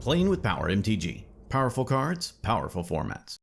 Playing with Power MTG. Powerful cards, powerful formats.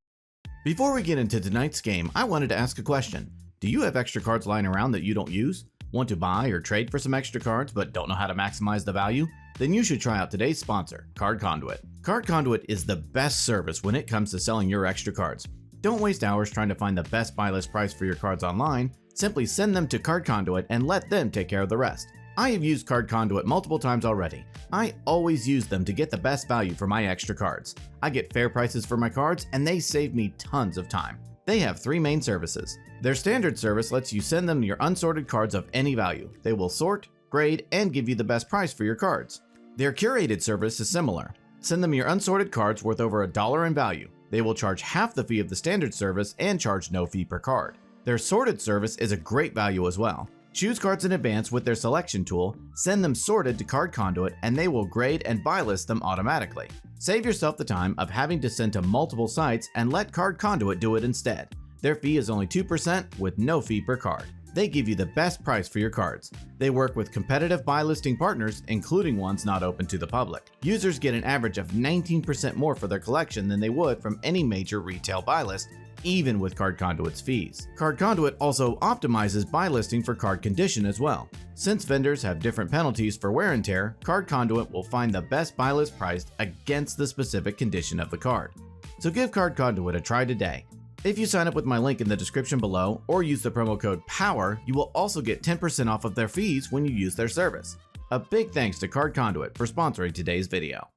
Before we get into tonight's game, I wanted to ask a question. Do you have extra cards lying around that you don't use? Want to buy or trade for some extra cards but don't know how to maximize the value? Then you should try out today's sponsor, Card Conduit. Card Conduit is the best service when it comes to selling your extra cards. Don't waste hours trying to find the best buy list price for your cards online. Simply send them to Card Conduit and let them take care of the rest. I have used Card Conduit multiple times already. I always use them to get the best value for my extra cards. I get fair prices for my cards and they save me tons of time. They have three main services. Their standard service lets you send them your unsorted cards of any value. They will sort, grade, and give you the best price for your cards. Their curated service is similar. Send them your unsorted cards worth over $1 in value. They will charge half the fee of the standard service and charge no fee per card. Their sorted service is a great value as well. Choose cards in advance with their selection tool, send them sorted to Card Conduit, and they will grade and buy list them automatically. Save yourself the time of having to send to multiple sites and let Card Conduit do it instead. Their fee is only 2% with no fee per card. They give you the best price for your cards. They work with competitive buy listing partners, including ones not open to the public. Users get an average of 19% more for their collection than they would from any major retail buy list, even with Card Conduit's fees. Card Conduit also optimizes buy listing for card condition as well. Since vendors have different penalties for wear and tear, Card Conduit will find the best buy list priced against the specific condition of the card. So give Card Conduit a try today. If you sign up with my link in the description below or use the promo code POWER, you will also get 10% off of their fees when you use their service. A big thanks to Card Conduit for sponsoring today's video.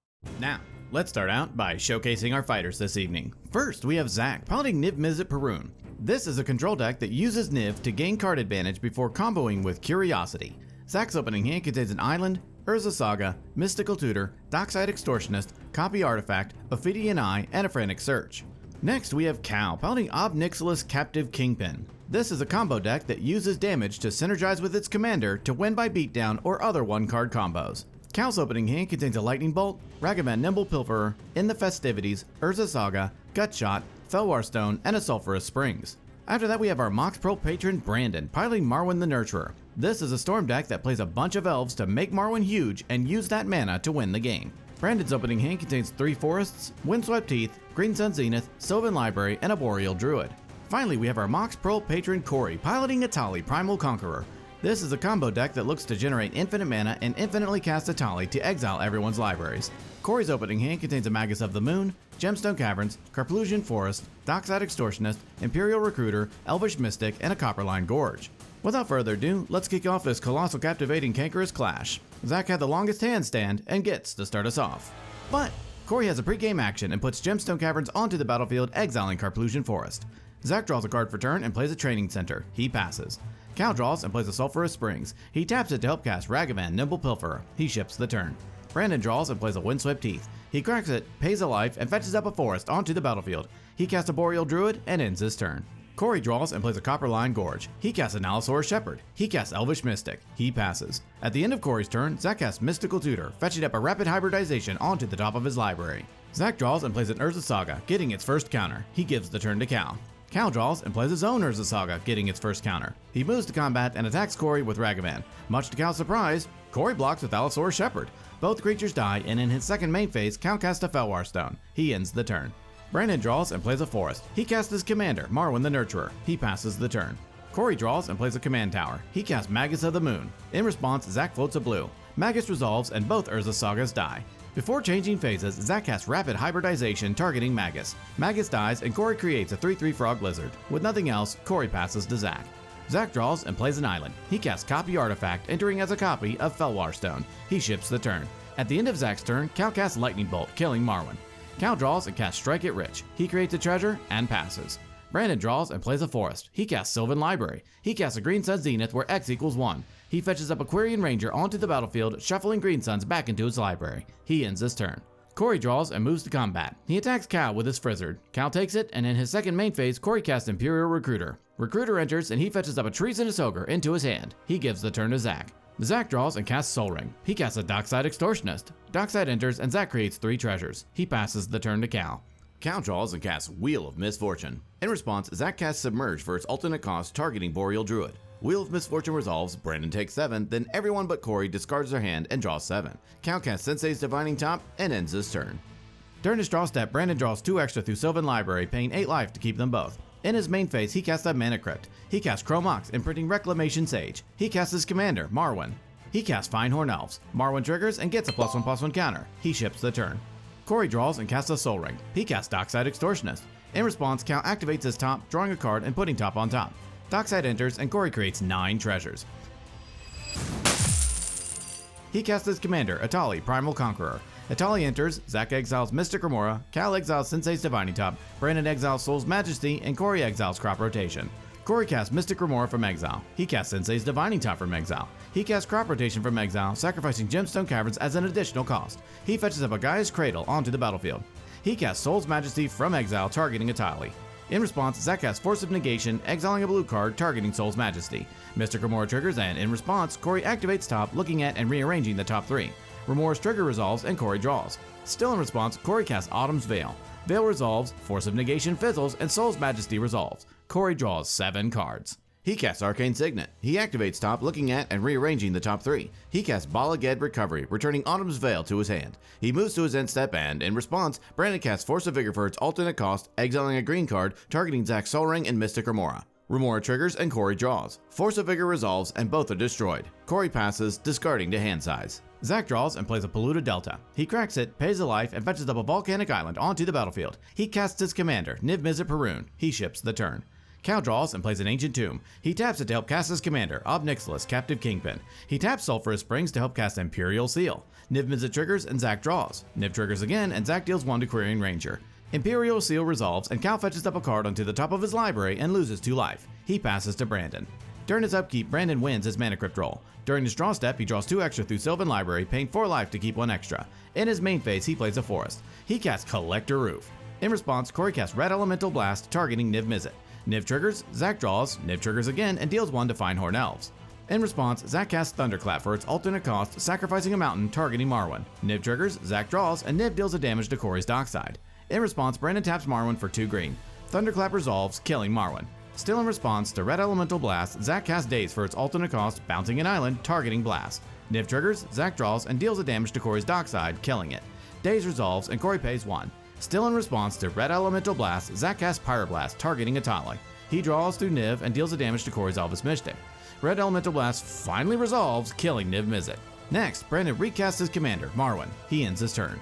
Now, let's start out by showcasing our fighters this evening. First, we have Zach piloting Niv-Mizzet Perun. This is a control deck that uses Niv to gain card advantage before comboing with Curiosity. Zach's opening hand contains an Island, Urza Saga, Mystical Tutor, Dockside Extortionist, Copy Artifact, Ophidian Eye, and a Frantic Search. Next, we have Cal piloting Nixilis Captive Kingpin. This is a combo deck that uses damage to synergize with its commander to win by beatdown or other one-card combos. Cal's opening hand contains a Lightning Bolt, Ragavan Nimble Pilferer, In the Festivities, Urza Saga, Gutshot, Felwar Stone, and a Sulphurous Springs. After that, we have our Mox Pro patron Brandon piloting Marwyn the Nurturer. This is a storm deck that plays a bunch of elves to make Marwyn huge and use that mana to win the game. Brandon's opening hand contains 3 Forests, Windswept Teeth, Green Sun Zenith, Sylvan Library, and a Boreal Druid. Finally, we have our Mox Pro patron Corey piloting Etali Primal Conqueror. This is a combo deck that looks to generate infinite mana and infinitely cast Etali to exile everyone's libraries. Corey's opening hand contains a Magus of the Moon, Gemstone Caverns, Carplusian Forest, Dockside Extortionist, Imperial Recruiter, Elvish Mystic, and a Copperline Gorge. Without further ado, let's kick off this colossal captivating cankerous clash. Zach had the longest handstand and gets to start us off. But Corey has a pre-game action and puts Gemstone Caverns onto the battlefield, exiling Carplusian Forest. Zach draws a card for turn and plays a Training Center. He passes. Cal draws and plays a Sulphurous Springs. He taps it to help cast Ragavan Nimble Pilferer. He ships the turn. Brandon draws and plays a Windswept Teeth. He cracks it, pays a life, and fetches up a forest onto the battlefield. He casts a Boreal Druid and ends his turn. Corey draws and plays a Copperline Gorge. He casts an Allosaurus Shepherd. He casts Elvish Mystic. He passes. At the end of Corey's turn, Zach casts Mystical Tutor, fetching up a Rapid Hybridization onto the top of his library. Zach draws and plays an Urza Saga, getting its first counter. He gives the turn to Cal. Cal draws and plays his own Urza Saga, getting its first counter. He moves to combat and attacks Corey with Ragavan. Much to Cal's surprise, Corey blocks with Allosaurus Shepherd. Both creatures die, and in his second main phase, Cal casts a Felwar Stone. He ends the turn. Brandon draws and plays a Forest. He casts his commander, Marwyn the Nurturer. He passes the turn. Corey draws and plays a Command Tower. He casts Magus of the Moon. In response, Zach floats a blue. Magus resolves and both Urza Sagas die. Before changing phases, Zach casts Rapid Hybridization targeting Magus. Magus dies and Corey creates a 3/3 Frog Lizard. With nothing else, Corey passes to Zach. Zach draws and plays an Island. He casts Copy Artifact, entering as a copy of Felwar Stone. He ships the turn. At the end of Zach's turn, Cal casts Lightning Bolt, killing Marwyn. Cal draws and casts Strike It Rich. He creates a treasure and passes. Brandon draws and plays a Forest. He casts Sylvan Library. He casts a Green Sun Zenith where X equals 1. He fetches up Aquarian Ranger onto the battlefield, shuffling Green Suns back into his library. He ends his turn. Corey draws and moves to combat. He attacks Cal with his Frizzard. Cal takes it, and in his second main phase, Corey casts Imperial Recruiter. Recruiter enters and he fetches up a Treasonous Ogre into his hand. He gives the turn to Zach. Zach draws and casts Sol Ring. He casts a Dockside Extortionist. Dockside enters and Zach creates 3 treasures. He passes the turn to Cal. Cal draws and casts Wheel of Misfortune. In response, Zach casts Submerge for its alternate cost targeting Boreal Druid. Wheel of Misfortune resolves, Brandon takes 7, then everyone but Corey discards their hand and draws 7. Cal casts Sensei's Divining Top and ends his turn. During his draw step, Brandon draws 2 extra through Sylvan Library, paying 8 life to keep them both. In his main phase, he casts a Mana Crypt. He casts Chrome Ox, imprinting Reclamation Sage. He casts his commander, Marwyn. He casts Finehorn Elves. Marwyn triggers and gets a +1/+1 counter. He ships the turn. Corey draws and casts a Soul Ring. He casts Dockside Extortionist. In response, Cal activates his top, drawing a card and putting top on top. Dockside enters and Corey creates 9 treasures. He casts his commander, Etali, Primal Conqueror. Etali enters, Zach exiles Mystic Remora, Cal exiles Sensei's Divining Top, Brandon exiles Soul's Majesty, and Corey exiles Crop Rotation. Corey casts Mystic Remora from exile. He casts Sensei's Divining Top from exile. He casts Crop Rotation from exile, sacrificing Gemstone Caverns as an additional cost. He fetches up a Gaia's Cradle onto the battlefield. He casts Soul's Majesty from exile, targeting Etali. In response, Zach casts Force of Negation, exiling a blue card, targeting Soul's Majesty. Mystic Remora triggers, and in response, Corey activates top, looking at and rearranging the top 3. Remora's trigger resolves, and Corey draws. Still in response, Corey casts Autumn's Veil. Veil resolves, Force of Negation fizzles, and Soul's Majesty resolves. Corey draws 7 cards. He casts Arcane Signet. He activates top, looking at and rearranging the top 3. He casts Bala Ged Recovery, returning Autumn's Veil to his hand. He moves to his end step, and in response, Brandon casts Force of Vigor for its alternate cost, exiling a green card, targeting Zach's Soul Ring and Mystic Remora. Remora triggers and Corey draws. Force of Vigor resolves and both are destroyed. Corey passes, discarding to hand size. Zach draws and plays a Polluted Delta. He cracks it, pays a life, and fetches up a Volcanic Island onto the battlefield. He casts his commander, Niv-Mizzet Perun. He ships the turn. Cal draws and plays an Ancient Tomb. He taps it to help cast his commander, Nixilis, Captive Kingpin. He taps Sulphurous Springs to help cast Imperial Seal. Niv-Mizzet triggers and Zach draws. Niv triggers again and Zach deals 1 to Querying Ranger. Imperial Seal resolves and Cal fetches up a card onto the top of his library and loses 2 life. He passes to Brandon. During his upkeep, Brandon wins his Mana Crypt roll. During his draw step, he draws 2 extra through Sylvan Library, paying 4 life to keep 1 extra. In his main phase, he plays a Forest. He casts Collector Roof. In response, Corey casts Red Elemental Blast, targeting Niv-Mizzet. Niv triggers, Zach draws, Niv triggers again, and deals 1 to Finehorn Elves. In response, Zach casts Thunderclap for its alternate cost, sacrificing a mountain, targeting Marwyn. Niv triggers, Zach draws, and Niv deals a damage to Corey's Dockside. In response, Brandon taps Marwyn for 2 green. Thunderclap resolves, killing Marwyn. Still in response to Red Elemental Blast, Zach casts Daze for its alternate cost, bouncing an island, targeting Blast. Niv triggers, Zach draws, and deals a damage to Corey's Dockside, killing it. Daze resolves, and Corey pays 1. Still in response to Red Elemental Blast, Zach casts Pyroblast, targeting Etali. He draws through Niv and deals a damage to Corey's Elvis Mystic. Red Elemental Blast finally resolves, killing Niv-Mizzet. Next, Brandon recasts his commander, Marwyn. He ends his turn.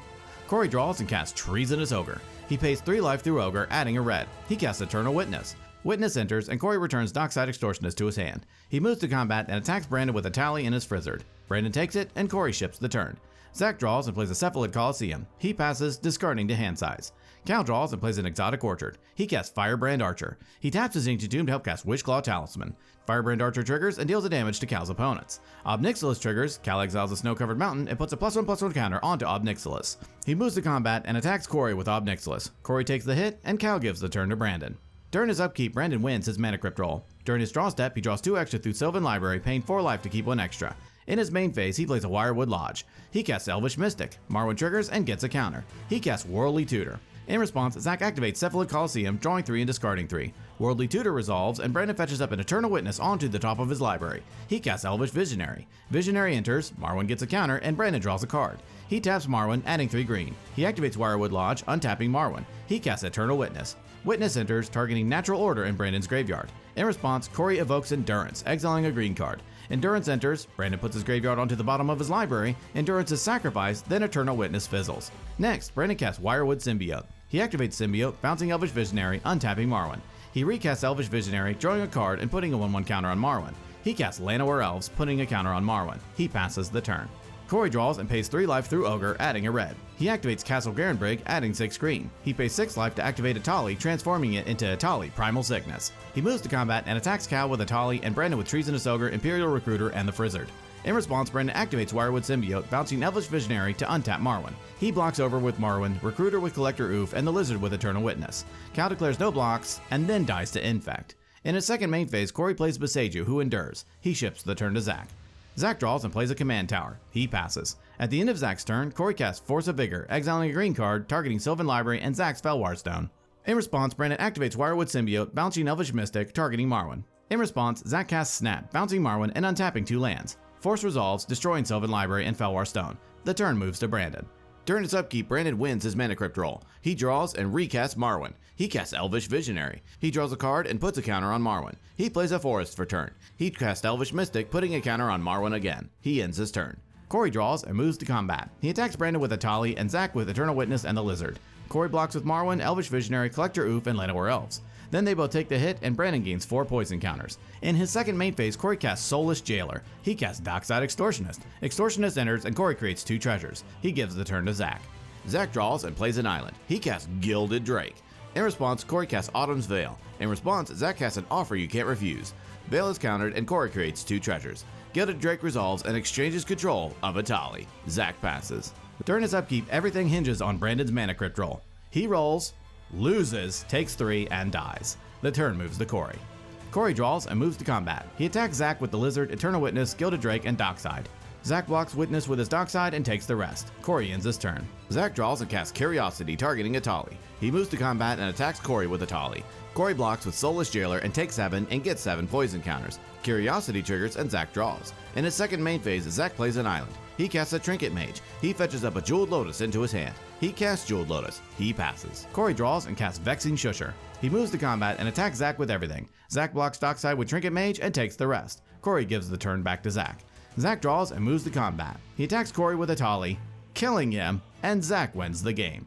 Corey draws and casts Treasonous Ogre. He pays 3 life through Ogre, adding a red. He casts Eternal Witness. Witness enters, and Corey returns Dockside Extortionist to his hand. He moves to combat and attacks Brandon with Etali and his Frizzard. Brandon takes it, and Corey ships the turn. Zach draws and plays a Cephalid Coliseum. He passes, discarding to hand size. Cal draws and plays an Exotic Orchard. He casts Firebrand Archer. He taps his Ancient Tomb to help cast Witchclaw Talisman. Firebrand Archer triggers and deals a damage to Cal's opponents. Nixilis triggers, Cal exiles a snow-covered mountain and puts a +1/+1 counter onto Nixilis. He moves to combat and attacks Corey with Nixilis. Corey takes the hit, and Cal gives the turn to Brandon. During his upkeep, Brandon wins his Mana Crypt roll. During his draw step, he draws 2 extra through Sylvan Library, paying 4 life to keep 1 extra. In his main phase, he plays a Wirewood Lodge. He casts Elvish Mystic. Marwyn triggers and gets a counter. He casts Worldly Tutor. In response, Zach activates Cephalid Coliseum, drawing 3 and discarding 3. Worldly Tutor resolves, and Brandon fetches up an Eternal Witness onto the top of his library. He casts Elvish Visionary. Visionary enters, Marwyn gets a counter, and Brandon draws a card. He taps Marwyn, adding 3 green. He activates Wirewood Lodge, untapping Marwyn. He casts Eternal Witness. Witness enters, targeting Natural Order in Brandon's graveyard. In response, Corey evokes Endurance, exiling a green card. Endurance enters, Brandon puts his graveyard onto the bottom of his library, Endurance is sacrificed, then Eternal Witness fizzles. Next, Brandon casts Wirewood Symbiote. He activates Symbiote, bouncing Elvish Visionary, untapping Marwyn. He recasts Elvish Visionary, drawing a card and putting a 1/1 counter on Marwyn. He casts Llanowar Elves, putting a counter on Marwyn. He passes the turn. Corey draws and pays 3 life through Ogre, adding a red. He activates Castle Garenbrig, adding 6 green. He pays 6 life to activate Etali, transforming it into Etali, Primal Sickness. He moves to combat and attacks Cal with Etali and Brandon with Treasonous Ogre, Imperial Recruiter, and the Frizzard. In response, Brandon activates Wirewood Symbiote, bouncing Elvish Visionary to untap Marwyn. He blocks over with Marwyn, Recruiter with Collector Oof, and the Lizard with Eternal Witness. Cal declares no blocks, and then dies to Infect. In his second main phase, Corey plays Beseiju, who endures. He ships the turn to Zach. Zach draws and plays a Command Tower. He passes. At the end of Zach's turn, Corey casts Force of Vigor, exiling a green card, targeting Sylvan Library and Zach's Felwar Stone. In response, Brandon activates Wirewood Symbiote, bouncing Elvish Mystic, targeting Marwyn. In response, Zach casts Snap, bouncing Marwyn and untapping 2 lands. Force resolves, destroying Sylvan Library and Felwar Stone. The turn moves to Brandon. During its upkeep, Brandon wins his Mana Crypt roll. He draws and recasts Marwyn. He casts Elvish Visionary. He draws a card and puts a counter on Marwyn. He plays a Forest for turn. He casts Elvish Mystic, putting a counter on Marwyn again. He ends his turn. Corey draws and moves to combat. He attacks Brandon with Etali and Zach with Eternal Witness and the Lizard. Corey blocks with Marwyn, Elvish Visionary, Collector Oof, and Llanowar Elves. Then they both take the hit and Brandon gains 4 poison counters. In his second main phase, Corey casts Soulless Jailer. He casts Dockside Extortionist. Extortionist enters and Corey creates 2 treasures. He gives the turn to Zach. Zach draws and plays an island. He casts Gilded Drake. In response, Corey casts Autumn's Veil. In response, Zach casts an Offer You Can't Refuse. Veil is countered and Corey creates 2 treasures. Gilded Drake resolves and exchanges control of Etali. Zach passes. During his upkeep, everything hinges on Brandon's Mana Crypt roll. He rolls, loses, takes 3, and dies. The turn moves to Corey. Corey draws and moves to combat. He attacks Zach with the Lizard, Eternal Witness, Gilded Drake, and Dockside. Zach blocks Witness with his Dockside and takes the rest. Corey ends his turn. Zach draws and casts Curiosity, targeting Etali. He moves to combat and attacks Corey with Etali. Corey blocks with Soulless Jailer and takes 7 and gets 7 poison counters. Curiosity triggers and Zach draws. In his second main phase, Zach plays an island. He casts a Trinket Mage. He fetches up a Jeweled Lotus into his hand. He casts Jeweled Lotus. He passes. Corey draws and casts Vexing Shusher. He moves to combat and attacks Zach with everything. Zach blocks Dockside with Trinket Mage and takes the rest. Corey gives the turn back to Zach. Zach draws and moves to combat. He attacks Corey with Etali, killing him, and Zach wins the game.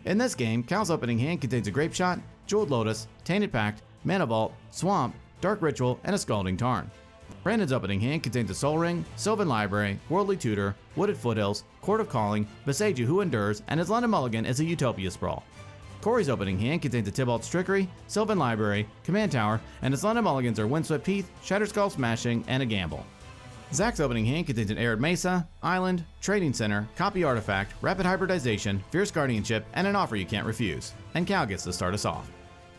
In this game, Cal's opening hand contains a Grape Shot, Jeweled Lotus, Tainted Pact, Mana Vault, Swamp, Dark Ritual, and a Scalding Tarn. Brandon's opening hand contains a Soul Ring, Sylvan Library, Worldly Tutor, Wooded Foothills, Court of Calling, Beseiju Who Endures, and his London Mulligan is a Utopia Sprawl. Corey's opening hand contains a Tybalt's Trickery, Sylvan Library, Command Tower, and his London Mulligans are Windswept Heath, Shatterskull Smashing, and a Gamble. Zach's opening hand contains an Arid Mesa, Island, Trading Center, Copy Artifact, Rapid Hybridization, Fierce Guardianship, and an Offer You Can't Refuse. And Cal gets to start us off.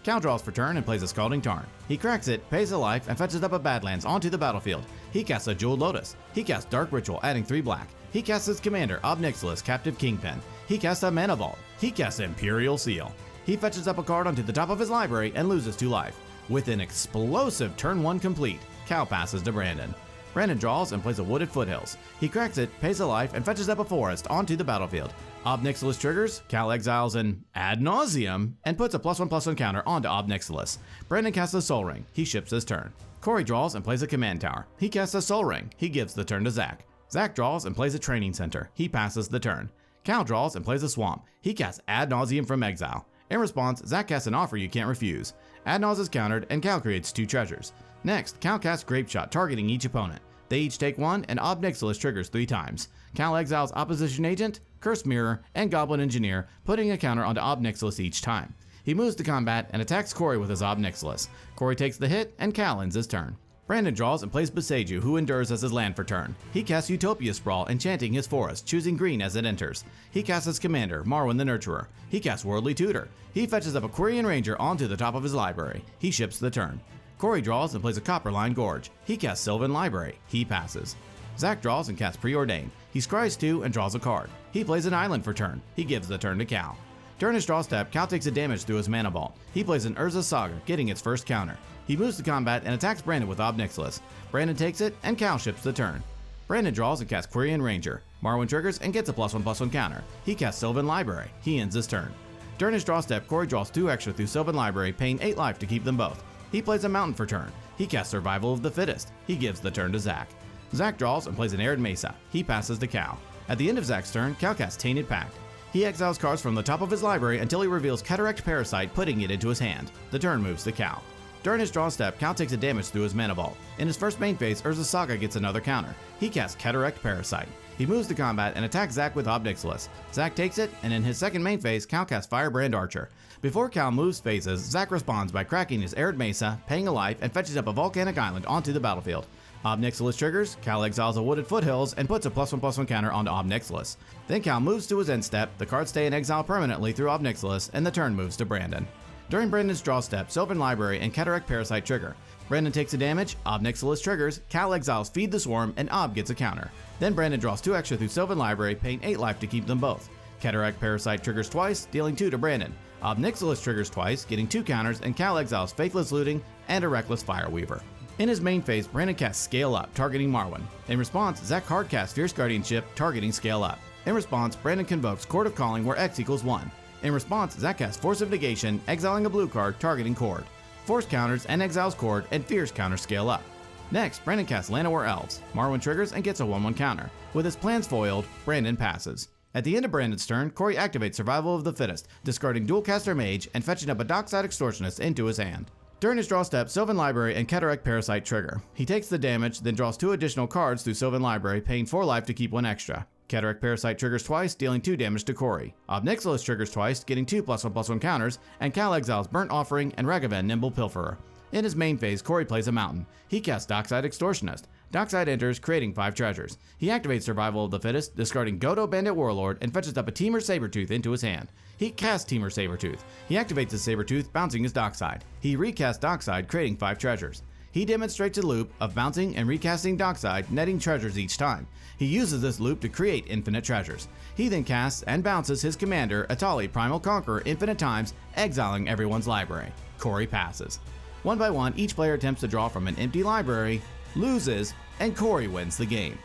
Cal draws for turn and plays a Scalding Tarn. He cracks it, pays a life, and fetches up a Badlands onto the battlefield. He casts a Jeweled Lotus. He casts Dark Ritual, adding 3 black. He casts his commander, Nixilis, Captive Kingpin. He casts a Mana Vault. He casts Imperial Seal. He fetches up a card onto the top of his library and loses 2 life. With an explosive turn 1 complete, Cal passes to Brandon. Brandon draws and plays a Wooded Foothills. He cracks it, pays a life, and fetches up a forest onto the battlefield. Nixilis triggers, Cal exiles an Ad Nauseam, and puts a +1/+1 counter onto Nixilis. Brandon casts a Soul Ring. He ships his turn. Corey draws and plays a Command Tower. He casts a Soul Ring. He gives the turn to Zach. Zach draws and plays a Training Center. He passes the turn. Cal draws and plays a Swamp. He casts Ad Nauseam from exile. In response, Zach casts an Offer You Can't Refuse. Ad Naus is countered, and Cal creates 2 treasures. Next, Cal casts Grape Shot, targeting each opponent. They each take 1, and Nixilis triggers 3 times. Cal exiles Opposition Agent, Cursed Mirror, and Goblin Engineer, putting a counter onto Nixilis each time. He moves to combat and attacks Corey with his Nixilis. Corey takes the hit, and Cal ends his turn. Brandon draws and plays Beseiju, Who Endures, as his land for turn. He casts Utopia Sprawl, enchanting his forest, choosing green as it enters. He casts his commander, Marwyn the Nurturer. He casts Worldly Tutor. He fetches up a Quirion Ranger onto the top of his library. He ships the turn. Corey draws and plays a Copperline Gorge. He casts Sylvan Library. He passes. Zach draws and casts Preordain. He scries 2 and draws a card. He plays an island for turn. He gives the turn to Cal. During his draw step, Cal takes a damage through his Mana Vault. He plays an Urza Saga, getting its first counter. He moves to combat and attacks Brandon with Nixilis. Brandon takes it, and Cal ships the turn. Brandon draws and casts Quirion Ranger. Marwyn triggers and gets a +1/+1 counter. He casts Sylvan Library. He ends his turn. During his draw step, Corey draws 2 extra through Sylvan Library, paying 8 life to keep them both. He plays a Mountain for turn. He casts Survival of the Fittest. He gives the turn to Zach. Zach draws and plays an Arid Mesa. He passes to Cal. At the end of Zach's turn, Cal casts Tainted Pact. He exiles cards from the top of his library until he reveals Cataract Parasite, putting it into his hand. The turn moves to Cal. During his draw step, Cal takes a damage through his Mana Vault. In his first main phase, Urza Saga gets another counter. He casts Cataract Parasite. He moves to combat and attacks Zach with Nixilis. Zach takes it, and in his second main phase, Cal casts Firebrand Archer. Before Cal moves phases, Zach responds by cracking his Arid Mesa, paying a life, and fetches up a Volcanic Island onto the battlefield. Nixilis triggers, Cal exiles a Wooded Foothills, and puts a +1/+1 counter onto Nixilis. Then Cal moves to his end step, the cards stay in exile permanently through Nixilis, and the turn moves to Brandon. During Brandon's draw step, Sylvan Library and Cataract Parasite trigger. Brandon takes a damage, Nixilis triggers, Cal exiles Feed the Swarm, and gets a counter. Then Brandon draws 2 extra through Sylvan Library, paying 8 life to keep them both. Cataract Parasite triggers twice, dealing 2 to Brandon. Nixilis triggers twice, getting 2 counters, and Cal exiles Faithless Looting and a Reckless Fireweaver. In his main phase, Brandon casts Scale Up, targeting Marwyn. In response, Zach hard casts Fierce Guardianship, targeting Scale Up. In response, Brandon convokes Chord of Calling where X equals 1. In response, Zach casts Force of Negation, exiling a blue card, targeting Chord. Force counters and exiles Chord, and Fierce counters Scale Up. Next, Brandon casts Llanowar Elves. Marwyn triggers and gets a 1/1 counter. With his plans foiled, Brandon passes. At the end of Brandon's turn, Corey activates Survival of the Fittest, discarding Dualcaster Mage and fetching up a Dockside Extortionist into his hand. During his draw step, Sylvan Library and Cataract Parasite trigger. He takes the damage, then draws 2 additional cards through Sylvan Library, paying 4 life to keep 1 extra. Cataract Parasite triggers twice, dealing 2 damage to Corey. Nixilis triggers twice, getting 2 +1/+1 counters, and Cal exiles Burnt Offering and Ragavan Nimble Pilferer. In his main phase, Corey plays a mountain. He casts Dockside Extortionist. Dockside enters, creating 5 treasures. He activates Survival of the Fittest, discarding Godo Bandit Warlord, and fetches up a Temur Sabertooth into his hand. He casts Temur Sabertooth. He activates his Sabertooth, bouncing his Dockside. He recasts Dockside, creating 5 treasures. He demonstrates a loop of bouncing and recasting Dockside, netting treasures each time. He uses this loop to create infinite treasures. He then casts and bounces his commander, Etali, Primal Conqueror, infinite times, exiling everyone's library. Corey passes. One by one, each player attempts to draw from an empty library, loses, and Corey wins the game.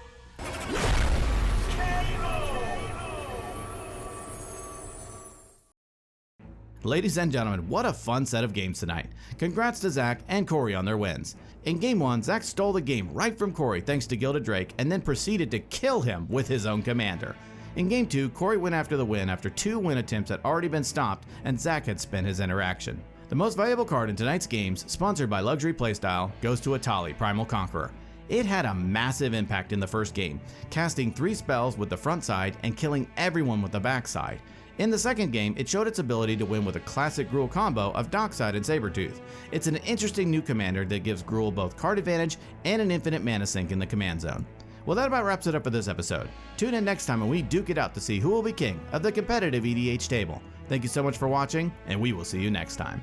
Ladies and gentlemen, what a fun set of games tonight. Congrats to Zach and Corey on their wins. In Game 1, Zach stole the game right from Corey thanks to Gilded Drake and then proceeded to kill him with his own commander. In Game 2, Corey went after the win after 2 win attempts had already been stopped and Zach had spent his interaction. The most valuable card in tonight's games, sponsored by Luxury Playstyle, goes to Etali, Primal Conqueror. It had a massive impact in the first game, casting 3 spells with the front side and killing everyone with the back side. In the second game, it showed its ability to win with a classic Gruul combo of Dockside and Sabertooth. It's an interesting new commander that gives Gruul both card advantage and an infinite mana sink in the command zone. Well, that about wraps it up for this episode. Tune in next time when we duke it out to see who will be king of the competitive EDH table. Thank you so much for watching, and we will see you next time.